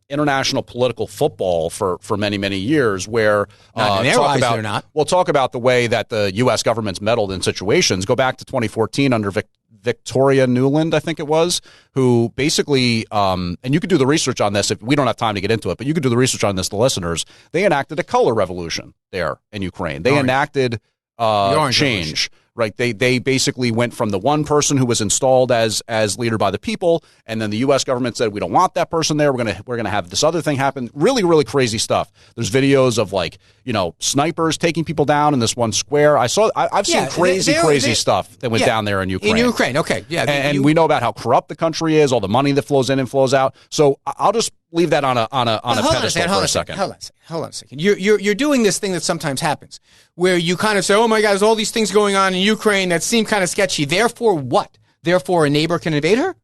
international political football for many, many years where not in their eyes, they're not. We'll talk about the way that the U.S. government's meddled in situations. Go back to 2014 under Victoria Nuland, I think it was, who basically, and you could do the research on this if we don't have time to get into it, but you could do the research on this, the listeners. They enacted a color revolution there in Ukraine. They enacted change. Right, they basically went from the one person who was installed as leader by the people, and then the U.S. government said we don't want that person there. We're gonna have this other thing happen. Really, really crazy stuff. There's videos of snipers taking people down in this one square. I've seen crazy stuff that went down there in Ukraine. In Ukraine, okay, yeah, and we know about how corrupt the country is, all the money that flows in and flows out. So I'll just leave that on a pedestal for a second. Hold on a second. You're doing this thing that sometimes happens, where you kind of say, "Oh my God, there's all these things going on in Ukraine that seem kind of sketchy." Therefore, what? Therefore, a neighbor can invade her?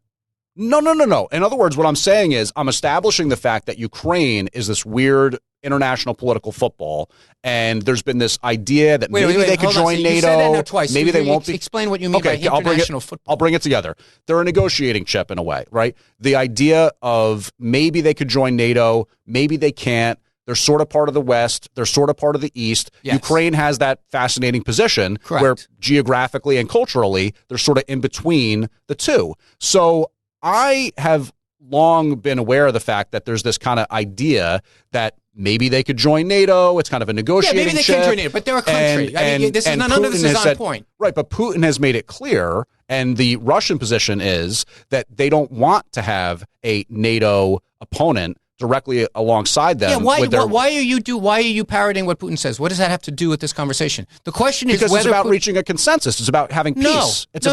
No. In other words, what I'm saying is I'm establishing the fact that Ukraine is this weird international political football, and there's been this idea that maybe they could join NATO. You said that now twice. Maybe they won't be. Explain what you mean by international football. I'll bring it together. They're a negotiating chip in a way, right? The idea of maybe they could join NATO, maybe they can't. They're sort of part of the West. They're sort of part of the East. Yes. Ukraine has that fascinating position where geographically and culturally, they're sort of in between the two. So I have long been aware of the fact that there's this kind of idea that maybe they could join NATO. It's kind of a negotiating chip. Yeah, maybe they can join NATO, but they're a country. None of this is on point. Right, but Putin has made it clear, and the Russian position is that they don't want to have a NATO opponent directly alongside them. Yeah, why are you parroting what Putin says? What does that have to do with this conversation? The question is because it's about reaching a consensus. It's about having peace. It's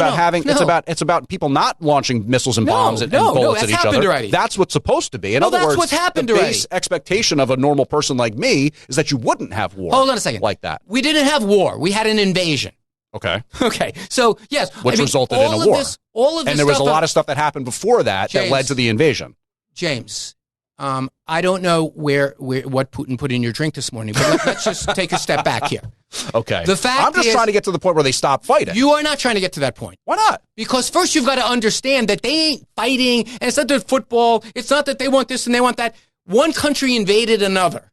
about people not launching missiles and bombs and bullets at each other. Already. That's what's supposed to be. In other words, what's happened the already. base expectation of a normal person like me is that you wouldn't have war. Hold on a second. Like that. We didn't have war. We had an invasion. Okay. So yes, which resulted in a war. And there was a lot of stuff that happened before that that led to the invasion. James. I don't know what Putin put in your drink this morning, but let's just take a step back here. Okay. The fact I'm just trying to get to the point where they stop fighting. You are not trying to get to that point. Why not? Because first you've got to understand that they ain't fighting, and it's not that football. It's not that they want this and they want that. One country invaded another.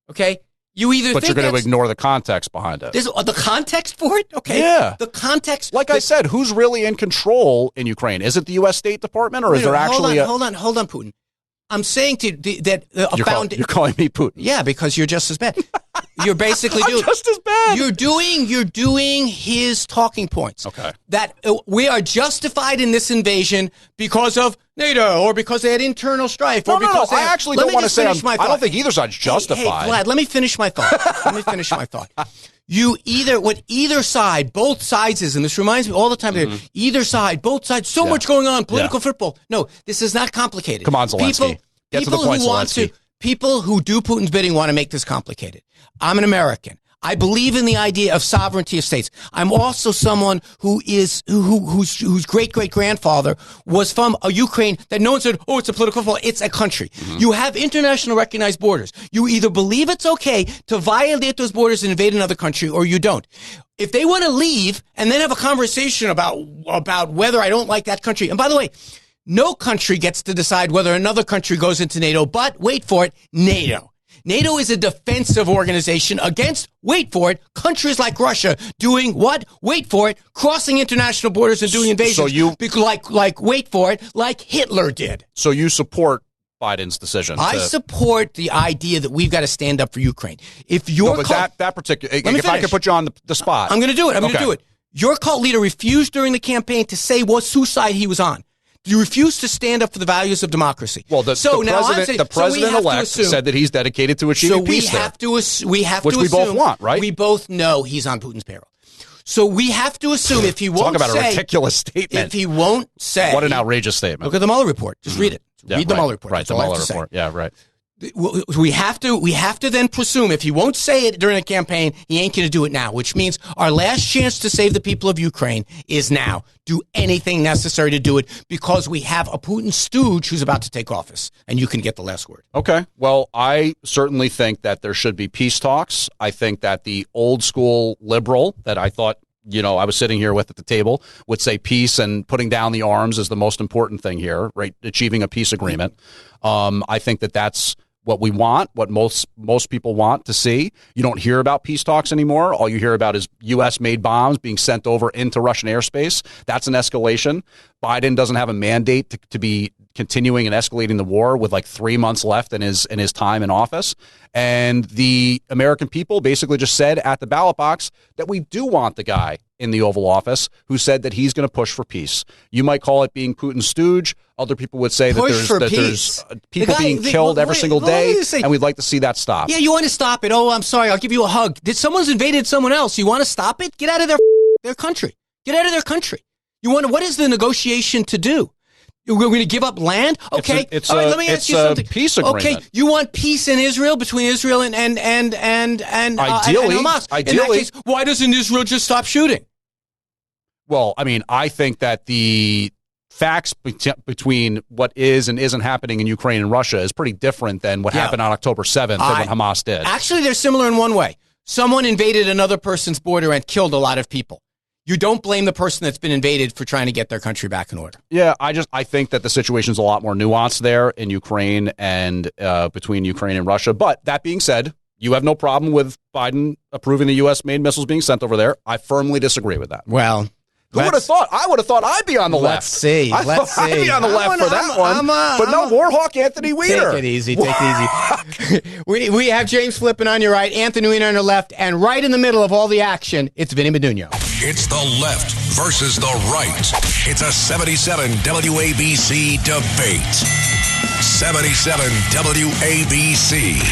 Okay? But you're going to ignore the context behind it. There's the context for it? Okay. Yeah. The context. Like I said, who's really in control in Ukraine? Is it the U.S. State Department or is there actually Hold on, Putin. I'm saying to you that you're calling me Putin. Yeah, because you're just as bad. You're basically I'm just as bad. You're doing his talking points. Okay. That we are justified in this invasion because of NATO or because they had internal strife. No. I actually don't want to say I don't think either side's justified. Hey, Vlad, let me finish my thought. Either side, both sides is, and this reminds me all the time, either side, both sides, so much going on, political football. No, this is not complicated. Come on, Zelensky. Get to the point, Zelensky. People who do Putin's bidding want to make this complicated. I'm an American. I believe in the idea of sovereignty of states. I'm also someone whose great-great-grandfather was from a Ukraine that no one said, oh, it's a political fault. It's a country. Mm-hmm. You have international recognized borders. You either believe it's okay to violate those borders and invade another country, or you don't. If they want to leave and then have a conversation about whether I don't like that country, and by the way, no country gets to decide whether another country goes into NATO, but wait for it, NATO. NATO is a defensive organization against, wait for it, countries like Russia doing what? Wait for it, crossing international borders and doing invasions. So you, like wait for it, like Hitler did. So you support Biden's decision? I support the idea that we've got to stand up for Ukraine. If your that particular, if I could put you on the spot, I'm going to do it. I'm going to do it. Your cult leader refused during the campaign to say whose side he was on. You refuse to stand up for the values of democracy. Well, the president-elect said that he's dedicated to achieving peace there. Which we both want, right? We both know he's on Putin's payroll. So we have to assume if he won't say... Talk about a ridiculous statement. If he won't say... What an outrageous statement. Look at the Mueller report. Just read it. Read the Mueller report. Right, the Mueller report. Yeah, right. We have to then presume if he won't say it during a campaign, he ain't going to do it now, which means our last chance to save the people of Ukraine is now. Do anything necessary to do it because we have a Putin stooge who's about to take office, and you can get the last word. Okay. Well, I certainly think that there should be peace talks. I think that the old school liberal that I thought, I was sitting here with at the table would say peace and putting down the arms is the most important thing here, right? Achieving a peace agreement. I think that that's what we want, what most people want to see. You don't hear about peace talks anymore. All you hear about is U.S.-made bombs being sent over into Russian airspace. That's an escalation. Biden doesn't have a mandate to be continuing and escalating the war with like 3 months left in his time in office. And the American people basically just said at the ballot box that we do want the guy in the Oval Office who said that he's going to push for peace. You might call it being Putin's stooge. Other people would say that there's people being killed every single day, and we'd like to see that stop. Yeah, you want to stop it. Oh, I'm sorry. I'll give you a hug. Someone's invaded someone else. You want to stop it? Get out of their country. Get out of their country. What is the negotiation to do? We're going to give up land? Okay. Let me ask you something. Peace agreement. Okay, you want peace in Israel between Israel and ideally, and Hamas. In that case, why doesn't Israel just stop shooting? Well, I mean, I think that the facts between what is and isn't happening in Ukraine and Russia is pretty different than what happened on October 7th and what Hamas did. Actually, they're similar in one way. Someone invaded another person's border and killed a lot of people. You don't blame the person that's been invaded for trying to get their country back in order. Yeah, I think that the situation's a lot more nuanced there in Ukraine and between Ukraine and Russia. But that being said, you have no problem with Biden approving the U.S.-made missiles being sent over there. I firmly disagree with that. Well, who would have thought? I would have thought I'd be on the left. Let's see. I'd be on the left for that one. But no, Warhawk Anthony Weiner. Take it easy. We have James Flippin on your right, Anthony Weiner on your left, and right in the middle of all the action, it's Vinny Medugno. It's the left versus the right. It's a 77 WABC debate. 77 WABC.